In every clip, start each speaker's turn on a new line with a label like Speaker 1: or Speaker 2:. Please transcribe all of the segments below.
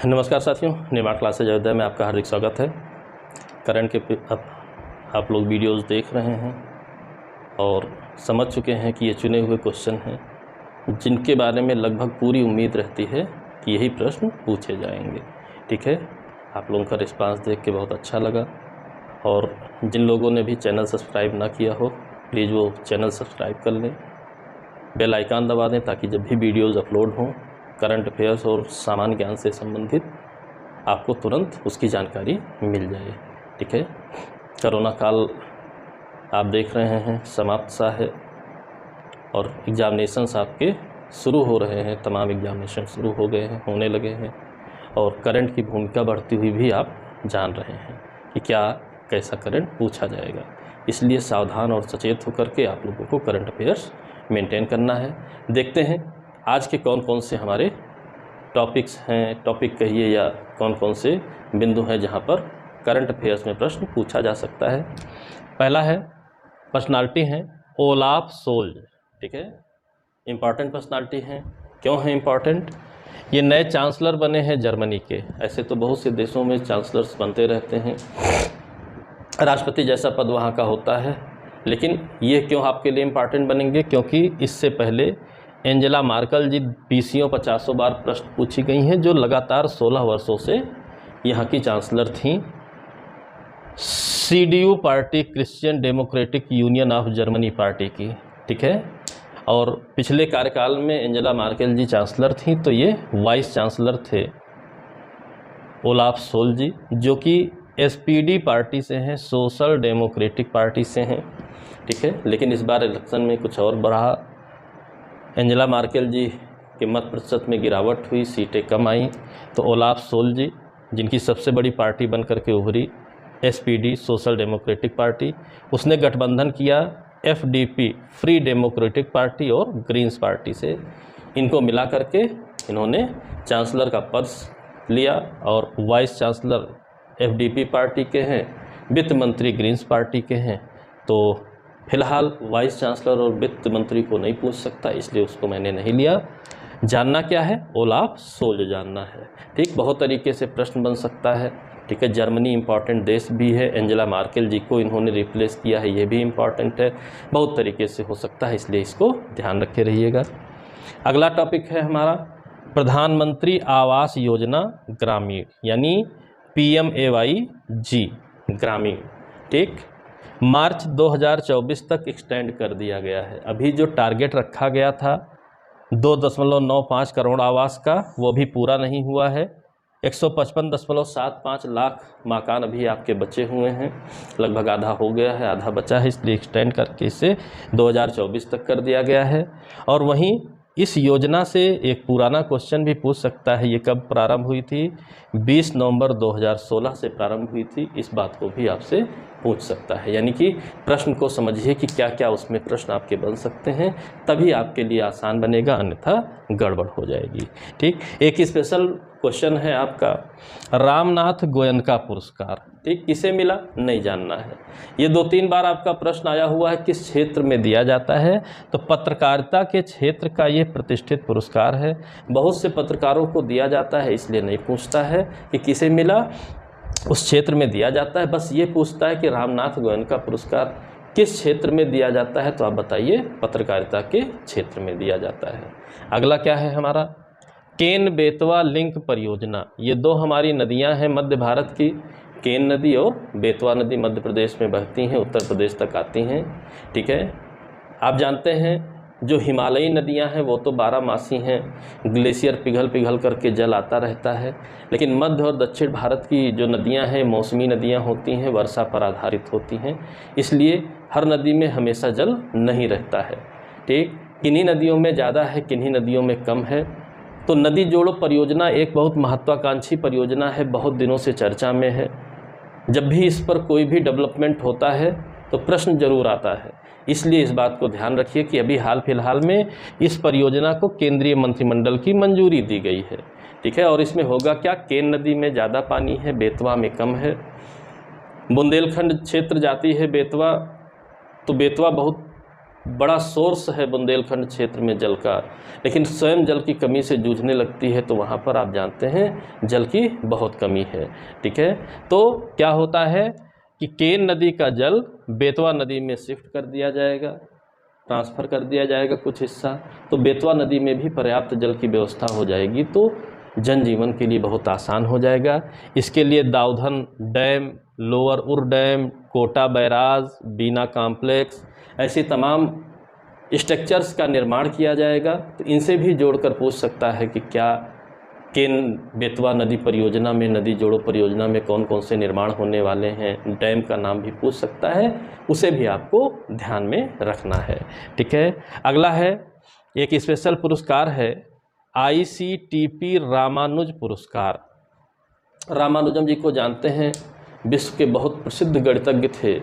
Speaker 1: नमस्कार साथियों, निर्माण क्लासेज अयोध्या में आपका हार्दिक स्वागत है। करंट के आप लोग वीडियोस देख रहे हैं और समझ चुके हैं कि ये चुने हुए क्वेश्चन हैं जिनके बारे में लगभग पूरी उम्मीद रहती है कि यही प्रश्न पूछे जाएंगे। ठीक है, आप लोगों का रिस्पांस देख के बहुत अच्छा लगा और जिन लोगों ने भी चैनल सब्सक्राइब ना किया हो प्लीज़ वो चैनल सब्सक्राइब कर लें, बेल आइकन दबा दें ताकि जब भी वीडियोज़ अपलोड हों करंट अफेयर्स और सामान्य ज्ञान से संबंधित आपको तुरंत उसकी जानकारी मिल जाए। ठीक है, कोरोना काल आप देख रहे हैं समाप्त सा है और एग्ज़ामिनेशंस आपके शुरू हो रहे हैं। तमाम एग्ज़ामिनेशन शुरू हो गए हैं, होने लगे हैं और करंट की भूमिका बढ़ती हुई भी आप जान रहे हैं कि क्या कैसा करंट पूछा जाएगा। इसलिए सावधान और सचेत होकर के आप लोगों को करंट अफेयर्स मेंटेन करना है। देखते हैं आज के कौन कौन से हमारे टॉपिक्स हैं, टॉपिक कहिए या कौन कौन से बिंदु हैं जहां पर करंट अफेयर्स में प्रश्न पूछा जा सकता है। पहला है पर्सनालिटी है ओलाफ सोल्ज। ठीक है, इम्पॉर्टेंट पर्सनालिटी हैं। क्यों है इम्पॉर्टेंट? ये नए चांसलर बने हैं जर्मनी के। ऐसे तो बहुत से देशों में चांसलर्स बनते रहते हैं, राष्ट्रपति जैसा पद वहाँ का होता है, लेकिन ये क्यों आपके लिए इम्पॉर्टेंट बनेंगे? क्योंकि इससे पहले एंजेला मार्केल जी 20 बार प्रश्न पूछी गई हैं, जो लगातार 16 वर्षों से यहाँ की चांसलर थीं। CDU party, Christian democratic union of Germany party की। ठीक है, और पिछले कार्यकाल में एंजेला मार्केल जी चांसलर थीं तो ये वाइस चांसलर थे ओलाफ सोल्ज जी, जो कि SPD पार्टी से हैं, सोशल डेमोक्रेटिक पार्टी से हैं। ठीक है, लेकिन इस बार इलेक्शन में कुछ और बढ़ा, एंजेला मार्केल जी के मत प्रतिशत में गिरावट हुई, सीटें कम आई, तो ओलाफ सोल्ज जी जिनकी सबसे बड़ी पार्टी बन करके उभरी SPD सोशल डेमोक्रेटिक पार्टी, उसने गठबंधन किया FDP फ्री डेमोक्रेटिक पार्टी और ग्रीन्स पार्टी से। इनको मिला करके इन्होंने चांसलर का पद लिया और वाइस चांसलर FDP पार्टी के हैं, वित्त मंत्री ग्रीन्स पार्टी के हैं। तो फिलहाल वाइस चांसलर और वित्त मंत्री को नहीं पूछ सकता, इसलिए उसको मैंने नहीं लिया। जानना क्या है? ओलाफ सोल्ज जानना है। ठीक, बहुत तरीके से प्रश्न बन सकता है। ठीक है, जर्मनी इंपॉर्टेंट देश भी है, एंजेला मार्केल जी को इन्होंने रिप्लेस किया है, ये भी इम्पॉर्टेंट है। बहुत तरीके से हो सकता है, इसलिए इसको ध्यान रखे रहिएगा। अगला टॉपिक है हमारा प्रधानमंत्री आवास योजना ग्रामीण, यानी PMAY-G ग्रामीण। ठीक, मार्च 2024 तक एक्सटेंड कर दिया गया है। अभी जो टारगेट रखा गया था 2.95 करोड़ आवास का, वो भी पूरा नहीं हुआ है। 155.75 लाख मकान अभी आपके बचे हुए हैं, लगभग आधा हो गया है, आधा बचा है, इसलिए एक्सटेंड करके इसे 2024 तक कर दिया गया है। और वहीं इस योजना से एक पुराना क्वेश्चन भी पूछ सकता है, ये कब प्रारंभ हुई थी? 20 नवंबर 2016 से प्रारंभ हुई थी। इस बात को भी आपसे पूछ सकता है, यानी कि प्रश्न को समझिए कि क्या क्या उसमें प्रश्न आपके बन सकते हैं, तभी आपके लिए आसान बनेगा, अन्यथा गड़बड़ हो जाएगी। ठीक, एक स्पेशल क्वेश्चन है आपका रामनाथ गोयनका पुरस्कार। ठीक, किसे मिला? नहीं जानना है। ये 2-3 बार आपका प्रश्न आया हुआ है, किस क्षेत्र में दिया जाता है? तो पत्रकारिता के क्षेत्र का ये प्रतिष्ठित पुरस्कार है। बहुत से पत्रकारों को दिया जाता है, इसलिए नहीं पूछता है कि किसे मिला, उस क्षेत्र में दिया जाता है। बस ये पूछता है कि रामनाथ गोयनका पुरस्कार किस क्षेत्र में दिया जाता है, तो आप बताइए। पत्रकारिता के क्षेत्र में दिया जाता है। अगला क्या है हमारा केन बेतवा लिंक परियोजना। ये दो हमारी नदियां हैं मध्य भारत की, केन नदी और बेतवा नदी मध्य प्रदेश में बहती हैं, उत्तर प्रदेश तक आती हैं। ठीक है, आप जानते हैं जो हिमालयी नदियां हैं वो तो 12मासी हैं, ग्लेशियर पिघल पिघल करके जल आता रहता है। लेकिन मध्य और दक्षिण भारत की जो नदियां हैं मौसमी नदियां होती हैं, वर्षा पर आधारित होती हैं, इसलिए हर नदी में हमेशा जल नहीं रहता है। ठीक, किन्हीं नदियों में ज़्यादा है, किन्हीं नदियों में कम है। तो नदी जोड़ो परियोजना एक बहुत महत्वाकांक्षी परियोजना है, बहुत दिनों से चर्चा में है। जब भी इस पर कोई भी डेवलपमेंट होता है तो प्रश्न जरूर आता है, इसलिए इस बात को ध्यान रखिए कि अभी हाल फिलहाल में इस परियोजना को केंद्रीय मंत्रिमंडल की मंजूरी दी गई है। ठीक है, और इसमें होगा क्या? केन नदी में ज़्यादा पानी है, बेतवा में कम है। बुंदेलखंड क्षेत्र जाती है बेतवा, तो बेतवा बहुत बड़ा सोर्स है बुंदेलखंड क्षेत्र में जल का, लेकिन स्वयं जल की कमी से जूझने लगती है तो वहाँ पर आप जानते हैं जल की बहुत कमी है। ठीक है, तो क्या होता है कि केन नदी का जल बेतवा नदी में शिफ्ट कर दिया जाएगा, ट्रांसफ़र कर दिया जाएगा कुछ हिस्सा, तो बेतवा नदी में भी पर्याप्त जल की व्यवस्था हो जाएगी तो जनजीवन के लिए बहुत आसान हो जाएगा। इसके लिए दाऊधन डैम, लोअर उर डैम, कोटा बैराज, बीना कॉम्प्लेक्स, ऐसे तमाम स्ट्रक्चर्स का निर्माण किया जाएगा। तो इनसे भी जोड़कर पूछ सकता है कि क्या केन बेतवा नदी परियोजना में, नदी जोड़ो परियोजना में कौन कौन से निर्माण होने वाले हैं, डैम का नाम भी पूछ सकता है, उसे भी आपको ध्यान में रखना है। ठीक है, अगला है एक स्पेशल पुरस्कार है ICTP रामानुज पुरस्कार। रामानुजम जी को जानते हैं, विश्व के बहुत प्रसिद्ध गणितज्ञ थे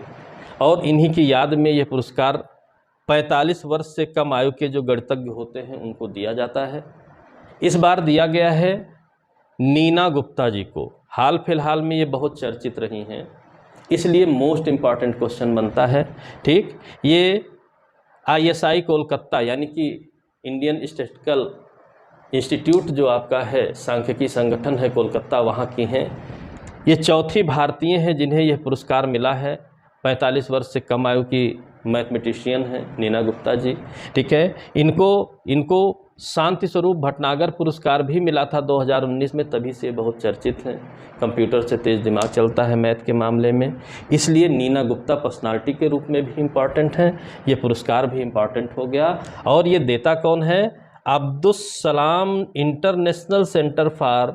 Speaker 1: और इन्हीं की याद में ये पुरस्कार 45 वर्ष से कम आयु के जो गणितज्ञ होते हैं उनको दिया जाता है। इस बार दिया गया है नीना गुप्ता जी को। हाल फिलहाल में ये बहुत चर्चित रही हैं, इसलिए मोस्ट इम्पॉर्टेंट क्वेश्चन बनता है। ठीक, ये ISI कोलकाता यानी कि इंडियन स्टैटिस्टिकल इंस्टीट्यूट जो आपका है, सांख्यिकी संगठन है कोलकाता, वहाँ की हैं। ये चौथी भारतीय हैं जिन्हें यह पुरस्कार मिला है। 45 वर्ष से कम आयु की मैथमेटिशियन हैं नीना गुप्ता जी। ठीक है, इनको शांति स्वरूप भटनागर पुरस्कार भी मिला था 2019 में, तभी से बहुत चर्चित हैं। कंप्यूटर से तेज़ दिमाग चलता है मैथ के मामले में, इसलिए नीना गुप्ता पर्सनालिटी के रूप में भी इम्पॉर्टेंट हैं, ये पुरस्कार भी इम्पॉर्टेंट हो गया। और ये देता कौन है? अब्दुस सलाम international centre for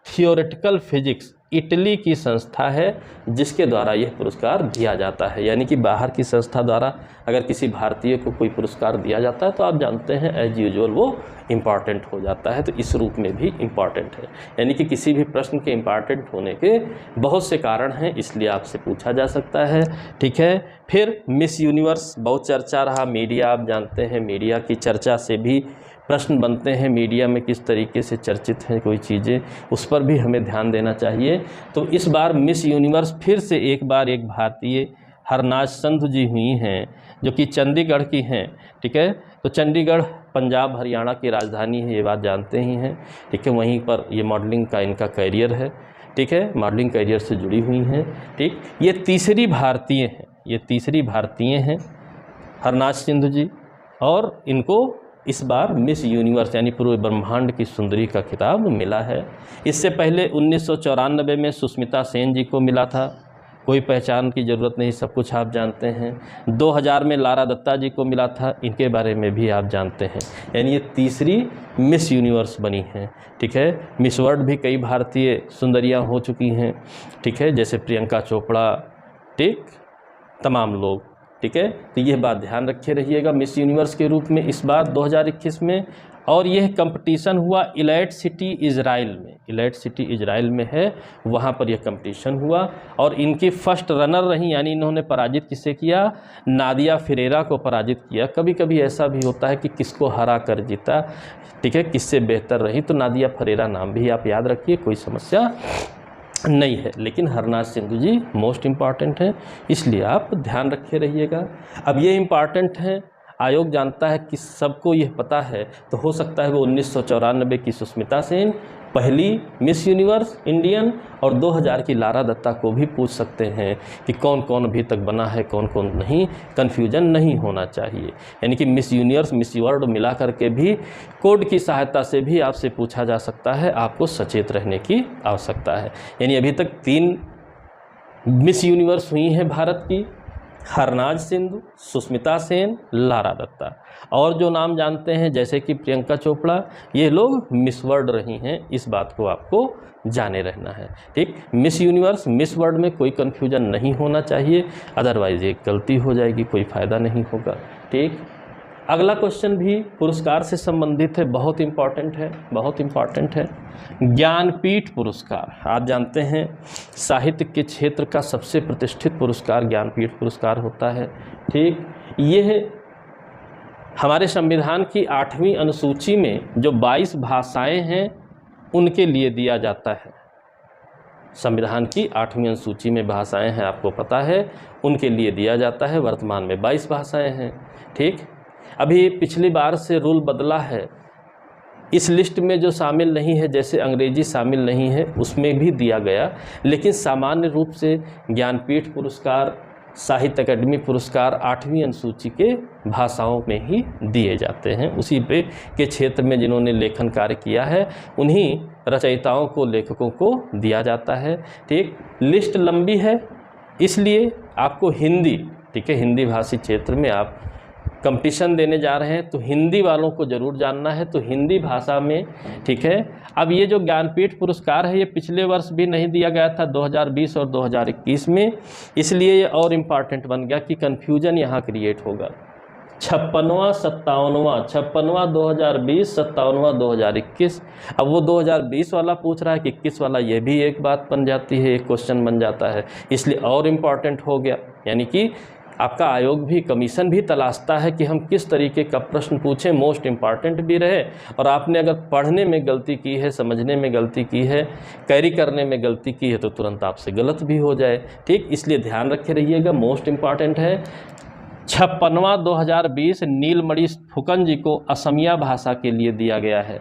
Speaker 1: theoretical physics, Italy की संस्था है जिसके द्वारा यह पुरस्कार दिया जाता है। यानी कि बाहर की संस्था द्वारा अगर किसी भारतीय को कोई पुरस्कार दिया जाता है तो आप जानते हैं एज यूजुअल वो इम्पॉर्टेंट हो जाता है, तो इस रूप में भी इम्पॉर्टेंट है। यानी कि किसी भी प्रश्न के इम्पॉर्टेंट होने के बहुत से कारण हैं, इसलिए आपसे पूछा जा सकता है। ठीक है, फिर मिस यूनिवर्स बहुत चर्चा रहा, मीडिया आप जानते हैं, मीडिया की चर्चा से भी प्रश्न बनते हैं, मीडिया में किस तरीके से चर्चित हैं कोई चीज़ें, उस पर भी हमें ध्यान देना चाहिए। तो इस बार मिस यूनिवर्स फिर से एक भारतीय हरनाज संधू जी हुई हैं जो कि चंडीगढ़ की हैं। ठीक है, तो चंडीगढ़ पंजाब हरियाणा की राजधानी है, ये बात जानते ही हैं। ठीक है, वहीं पर ये मॉडलिंग का इनका करियर है। ठीक है, मॉडलिंग करियर से जुड़ी हुई हैं। ठीक, ये तीसरी भारतीय हैं हरनाज सिंधु जी, और इनको इस बार मिस यूनिवर्स यानी पूरे ब्रह्मांड की सुंदरी का खिताब मिला है। इससे पहले 1994 में सुष्मिता सेन जी को मिला था, कोई पहचान की ज़रूरत नहीं, सब कुछ आप जानते हैं। 2000 में लारा दत्ता जी को मिला था, इनके बारे में भी आप जानते हैं। यानी ये तीसरी मिस यूनिवर्स बनी हैं। ठीक है, मिस वर्ल्ड भी कई भारतीय सुंदरियां हो चुकी हैं। ठीक है, जैसे प्रियंका चोपड़ा, ठीक, तमाम लोग। ठीक है, तो यह बात ध्यान रखे रहिएगा मिस यूनिवर्स के रूप में इस बार 2021 में। और यह कंपटीशन हुआ इलाइट सिटी इजराइल में है, वहाँ पर यह कंपटीशन हुआ और इनकी फर्स्ट रनर रही, यानी इन्होंने पराजित किसे किया? नादिया फिरेरा को पराजित किया। कभी कभी ऐसा भी होता है कि किसको हरा कर जीता, ठीक है, किससे बेहतर रही, तो नादिया फिरेरा नाम भी आप याद रखिए, कोई समस्या नहीं है। लेकिन हरनाज सिंधु जी मोस्ट इम्पॉर्टेंट हैं, इसलिए आप ध्यान रखे रहिएगा। अब ये इम्पॉर्टेंट हैं, आयोग जानता है कि सबको यह पता है, तो हो सकता है वो 1994 की सुष्मिता सेन पहली मिस यूनिवर्स इंडियन और 2000 की लारा दत्ता को भी पूछ सकते हैं कि कौन कौन अभी तक बना है, कौन कौन नहीं। कन्फ्यूजन नहीं होना चाहिए, यानी कि मिस यूनिवर्स मिस वर्ल्ड मिला करके भी कोड की सहायता से भी आपसे पूछा जा सकता है, आपको सचेत रहने की आवश्यकता है। यानी अभी तक 3 मिस यूनिवर्स हुई हैं भारत की, हरनाज सिंधु, सुष्मिता सेन, लारा दत्ता, और जो नाम जानते हैं जैसे कि प्रियंका चोपड़ा, ये लोग मिस वर्ल्ड रही हैं, इस बात को आपको जाने रहना है। ठीक, मिस यूनिवर्स मिस वर्ल्ड में कोई कन्फ्यूजन नहीं होना चाहिए, अदरवाइज एक गलती हो जाएगी, कोई फ़ायदा नहीं होगा। ठीक, अगला क्वेश्चन भी पुरस्कार से संबंधित है, बहुत इम्पॉर्टेंट है। ज्ञानपीठ पुरस्कार, आप जानते हैं साहित्य के क्षेत्र का सबसे प्रतिष्ठित पुरस्कार ज्ञानपीठ पुरस्कार होता है। ठीक, यह हमारे संविधान की 8वीं अनुसूची में जो 22 भाषाएं हैं उनके लिए दिया जाता है। संविधान की 8वीं अनुसूची में भाषाएं हैं, आपको पता है, उनके लिए दिया जाता है। वर्तमान में 22 भाषाएं हैं। ठीक, अभी पिछली बार से रूल बदला है, इस लिस्ट में जो शामिल नहीं है, जैसे अंग्रेजी शामिल नहीं है, उसमें भी दिया गया, लेकिन सामान्य रूप से ज्ञानपीठ पुरस्कार, साहित्य अकादमी पुरस्कार 8वीं अनुसूची के भाषाओं में ही दिए जाते हैं। उसी पे के क्षेत्र में जिन्होंने लेखन कार्य किया है उन्हीं रचयिताओं को, लेखकों को दिया जाता है। ठीक, लिस्ट लंबी है इसलिए आपको हिंदी, ठीक है, हिंदी भाषी क्षेत्र में आप कंपटीशन देने जा रहे हैं तो हिंदी वालों को ज़रूर जानना है, तो हिंदी भाषा में, ठीक है। अब ये जो ज्ञानपीठ पुरस्कार है ये पिछले वर्ष भी नहीं दिया गया था 2020 और 2021 में, इसलिए ये और इम्पॉर्टेंट बन गया कि कन्फ्यूजन यहाँ क्रिएट होगा। 56वां 57वां, 56वां 2020, 57वां 2021। अब वो 2020 वाला पूछ रहा है कि 21 वाला, ये भी एक बात बन जाती है, एक क्वेश्चन बन जाता है, इसलिए और इम्पॉर्टेंट हो गया। यानी कि आपका आयोग भी, कमीशन भी तलाशता है कि हम किस तरीके का प्रश्न पूछें, मोस्ट इम्पॉर्टेंट भी रहे, और आपने अगर पढ़ने में गलती की है, समझने में गलती की है, कैरी करने में गलती की है तो तुरंत आपसे गलत भी हो जाए। ठीक, इसलिए ध्यान रखे रहिएगा, मोस्ट इम्पॉर्टेंट है। 56वां 2020 नीलमणि फुकन जी को असमिया भाषा के लिए दिया गया है।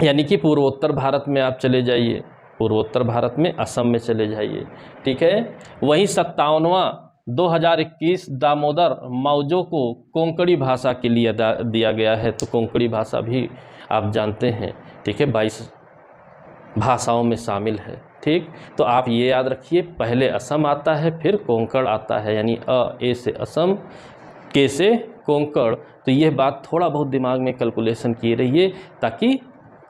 Speaker 1: यानी कि पूर्वोत्तर भारत में आप चले जाइए, पूर्वोत्तर भारत में असम में चले जाइए, ठीक है। वहीं 57वां 2021 दामोदर मावजो को कोंकणी भाषा के लिए दिया गया है। तो कोंकणी भाषा भी आप जानते हैं, ठीक है, 22 भाषाओं में शामिल है। ठीक, तो आप ये याद रखिए, पहले असम आता है फिर कोंकण आता है, यानी ए से असम, के से कोंकण। तो यह बात थोड़ा बहुत दिमाग में कैलकुलेशन किए रहिए ताकि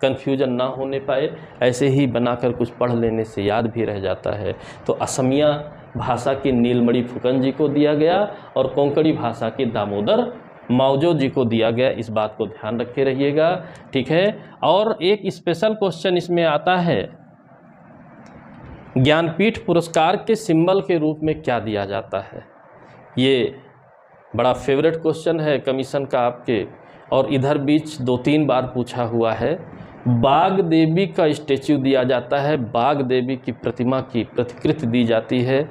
Speaker 1: कन्फ्यूजन ना होने पाए। ऐसे ही बनाकर कुछ पढ़ लेने से याद भी रह जाता है। तो असमिया भाषा के नीलमणि फुकन जी को दिया गया और कोंकणी भाषा के दामोदर मावजो जी को दिया गया, इस बात को ध्यान रखे रहिएगा, ठीक है। और एक स्पेशल क्वेश्चन इसमें आता है, ज्ञानपीठ पुरस्कार के सिंबल के रूप में क्या दिया जाता है। ये बड़ा फेवरेट क्वेश्चन है कमीशन का आपके, और इधर बीच 2-3 बार पूछा हुआ है। बाघ देवी का स्टैच्यू दिया जाता है, बाघ देवी की प्रतिमा की प्रतिकृति दी जाती है,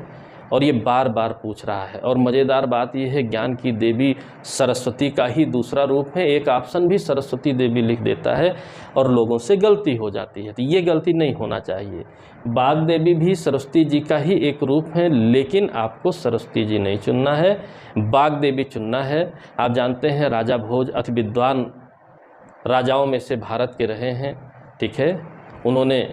Speaker 1: और ये बार बार पूछ रहा है। और मज़ेदार बात यह है, ज्ञान की देवी सरस्वती का ही दूसरा रूप है। एक ऑप्शन भी सरस्वती देवी लिख देता है और लोगों से गलती हो जाती है, तो ये गलती नहीं होना चाहिए। बाघ देवी भी सरस्वती जी का ही एक रूप है, लेकिन आपको सरस्वती जी नहीं चुनना है, बाघ देवी चुनना है। आप जानते हैं राजा भोज अति विद्वान राजाओं में से भारत के रहे हैं, ठीक है। उन्होंने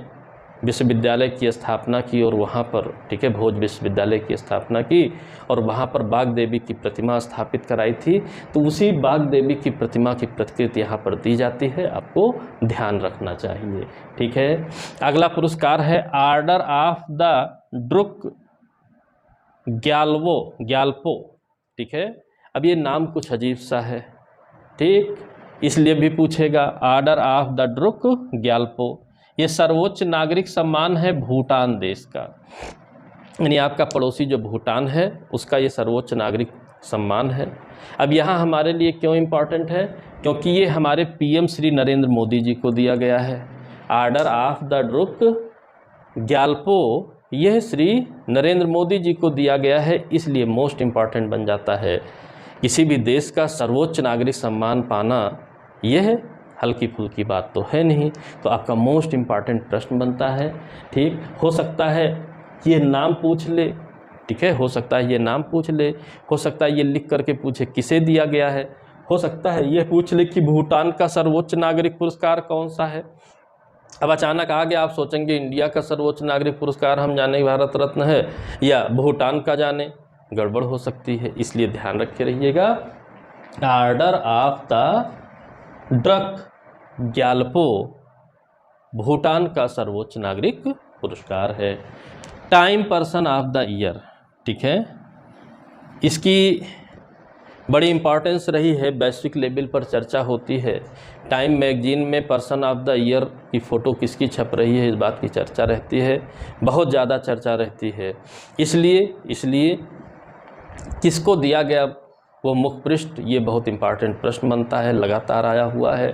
Speaker 1: विश्वविद्यालय की स्थापना की और वहाँ पर, ठीक है, भोज विश्वविद्यालय की स्थापना की और वहाँ पर बाघ देवी की प्रतिमा स्थापित कराई थी। तो उसी बाघ देवी की प्रतिमा की प्रतिकृति यहाँ पर दी जाती है, आपको ध्यान रखना चाहिए, ठीक है। अगला पुरस्कार है order of the Druk Gyalpo, ठीक है। अब ये नाम कुछ अजीब सा है, ठीक, इसलिए भी पूछेगा। Order of the Druk Gyalpo ये सर्वोच्च नागरिक सम्मान है भूटान देश का, यानी आपका पड़ोसी जो भूटान है उसका ये सर्वोच्च नागरिक सम्मान है। अब यहाँ हमारे लिए क्यों इम्पॉर्टेंट है, क्योंकि ये हमारे पीएम श्री नरेंद्र मोदी जी को दिया गया है। Order of the Druk Gyalpo यह श्री नरेंद्र मोदी जी को दिया गया है, इसलिए मोस्ट इम्पॉर्टेंट बन जाता है। किसी भी देश का सर्वोच्च नागरिक सम्मान पाना यह हल्की फुल्की बात तो है नहीं, तो आपका मोस्ट इम्पॉर्टेंट प्रश्न बनता है। ठीक, हो सकता है ये नाम पूछ ले, ठीक है, हो सकता है ये नाम पूछ ले, हो सकता है ये लिख करके पूछे किसे दिया गया है, हो सकता है ये पूछ ले कि भूटान का सर्वोच्च नागरिक पुरस्कार कौन सा है। अब अचानक आगे आप सोचेंगे इंडिया का सर्वोच्च नागरिक पुरस्कार हम जाने भारत रत्न है या भूटान का जाने, गड़बड़ हो सकती है, इसलिए ध्यान रखे रहिएगा। Order of the Druk Gyalpo Bhutan का सर्वोच्च नागरिक पुरस्कार है। Time person of the year, ठीक है, इसकी बड़ी इंपॉर्टेंस रही है, वैश्विक लेवल पर चर्चा होती है। टाइम मैगजीन में पर्सन ऑफ द ईयर की फ़ोटो किसकी छप रही है, इस बात की चर्चा रहती है, बहुत ज़्यादा चर्चा रहती है। इसलिए किसको दिया गया वो मुख्य पृष्ठ, ये बहुत इंपॉर्टेंट प्रश्न बनता है, लगातार आया हुआ है,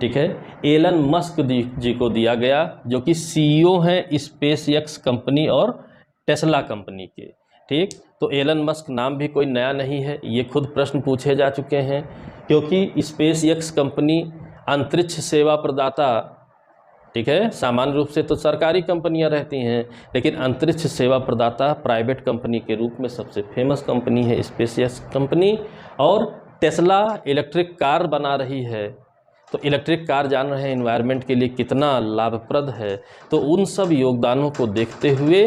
Speaker 1: ठीक है। एलन मस्क जी को दिया गया, जो कि CEO हैं स्पेस एक्स कंपनी और टेस्ला कंपनी के, ठीक। तो एलन मस्क नाम भी कोई नया नहीं है, ये खुद प्रश्न पूछे जा चुके हैं, क्योंकि स्पेस एक्स कंपनी अंतरिक्ष सेवा प्रदाता, ठीक है, सामान्य रूप से तो सरकारी कंपनियां रहती हैं, लेकिन अंतरिक्ष सेवा प्रदाता प्राइवेट कंपनी के रूप में सबसे फेमस कंपनी है स्पेस एक्स कंपनी। और टेस्ला इलेक्ट्रिक कार बना रही है, तो इलेक्ट्रिक कार जान रहे हैं एनवायरनमेंट के लिए कितना लाभप्रद है। तो उन सब योगदानों को देखते हुए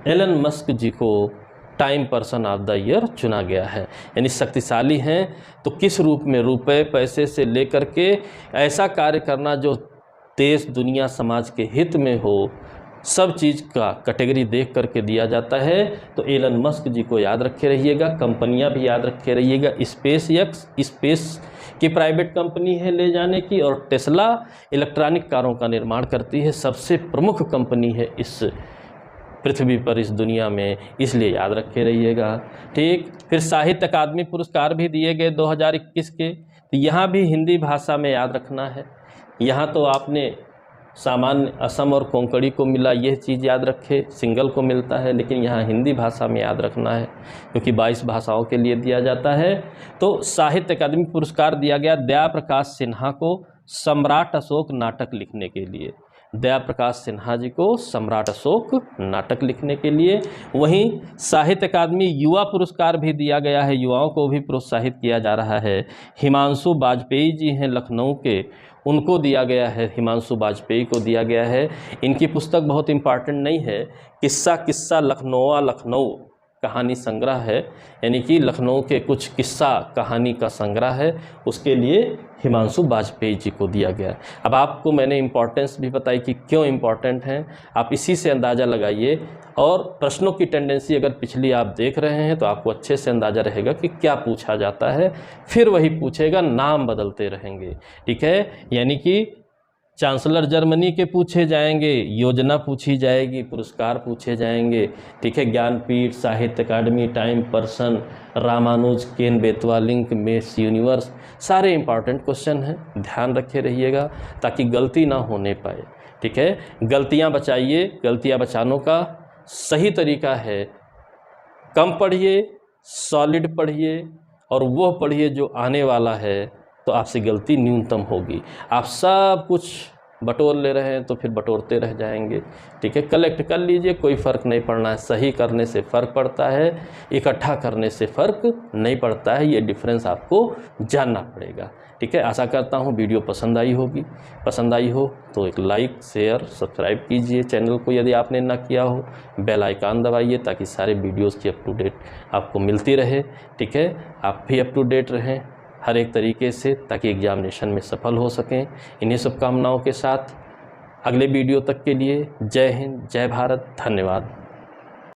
Speaker 1: एलन मस्क जी को time person of the year चुना गया है। यानी शक्तिशाली हैं तो किस रूप में, रुपए पैसे से लेकर के ऐसा कार्य करना जो देश दुनिया समाज के हित में हो, सब चीज़ का कैटेगरी देख करके दिया जाता है। तो एलन मस्क जी को याद रखे रहिएगा, कंपनियां भी याद रखे रहिएगा। स्पेस एक्स स्पेस की प्राइवेट कंपनी है ले जाने की, और टेस्ला इलेक्ट्रॉनिक कारों का निर्माण करती है, सबसे प्रमुख कंपनी है इस पृथ्वी पर, इस दुनिया में, इसलिए याद रखे रहिएगा। ठीक। फिर साहित्य अकादमी पुरस्कार भी दिए गए 2021 के, तो यहाँ भी हिंदी भाषा में याद रखना है। यहाँ तो आपने सामान्य असम और कोंकणी को मिला, यह चीज़ याद रखे, सिंगल को मिलता है, लेकिन यहाँ हिंदी भाषा में याद रखना है क्योंकि 22 भाषाओं के लिए दिया जाता है। तो साहित्य अकादमी पुरस्कार दिया गया दया प्रकाश सिन्हा को सम्राट अशोक नाटक लिखने के लिए, दया प्रकाश सिन्हा जी को सम्राट अशोक नाटक लिखने के लिए। वहीं साहित्य अकादमी युवा पुरस्कार भी दिया गया है, युवाओं को भी प्रोत्साहित किया जा रहा है। हिमांशु वाजपेयी जी हैं लखनऊ के, उनको दिया गया है, हिमांशु वाजपेयी को दिया गया है। इनकी पुस्तक बहुत इम्पॉर्टेंट नहीं है, किस्सा लखनऊ कहानी संग्रह है, यानी कि लखनऊ के कुछ किस्सा कहानी का संग्रह है, उसके लिए हिमांशु वाजपेयी जी को दिया गया। अब आपको मैंने इम्पॉर्टेंस भी बताई कि क्यों इम्पॉर्टेंट हैं, आप इसी से अंदाज़ा लगाइए। और प्रश्नों की टेंडेंसी अगर पिछली आप देख रहे हैं तो आपको अच्छे से अंदाज़ा रहेगा कि क्या पूछा जाता है, फिर वही पूछेगा, नाम बदलते रहेंगे। ठीक है, यानी कि चांसलर जर्मनी के पूछे जाएंगे, योजना पूछी जाएगी, पुरस्कार पूछे जाएंगे। ठीक है, ज्ञानपीठ, साहित्य अकादमी, time person, Ramanuj, Ken Betwa link, miss universe, सारे इंपॉर्टेंट क्वेश्चन हैं, ध्यान रखे रहिएगा ताकि गलती ना होने पाए। ठीक है, गलतियां बचाइए, गलतियां बचाने का सही तरीका है कम पढ़िए, सॉलिड पढ़िए, और वो पढ़िए जो आने वाला है, तो आपसे गलती न्यूनतम होगी। आप सब कुछ बटोर ले रहे हैं तो फिर बटोरते रह जाएंगे। ठीक है, कलेक्ट कर लीजिए, कोई फ़र्क नहीं पड़ना है। सही करने से फ़र्क पड़ता है, इकट्ठा करने से फ़र्क नहीं पड़ता है, ये डिफरेंस आपको जानना पड़ेगा। ठीक है, आशा करता हूँ वीडियो पसंद आई होगी। पसंद आई हो तो एक लाइक, शेयर, सब्सक्राइब कीजिए चैनल को यदि आपने ना किया हो, बेल आइकन दबाइए ताकि सारे वीडियोज़ की अप टू डेट आपको मिलती रहे। ठीक है, आप भी अप टू डेट रहें हर एक तरीके से, ताकि एग्जामिनेशन में सफल हो सकें। इन्हीं शुभकामनाओं के साथ अगले वीडियो तक के लिए जय हिंद, जय भारत, धन्यवाद।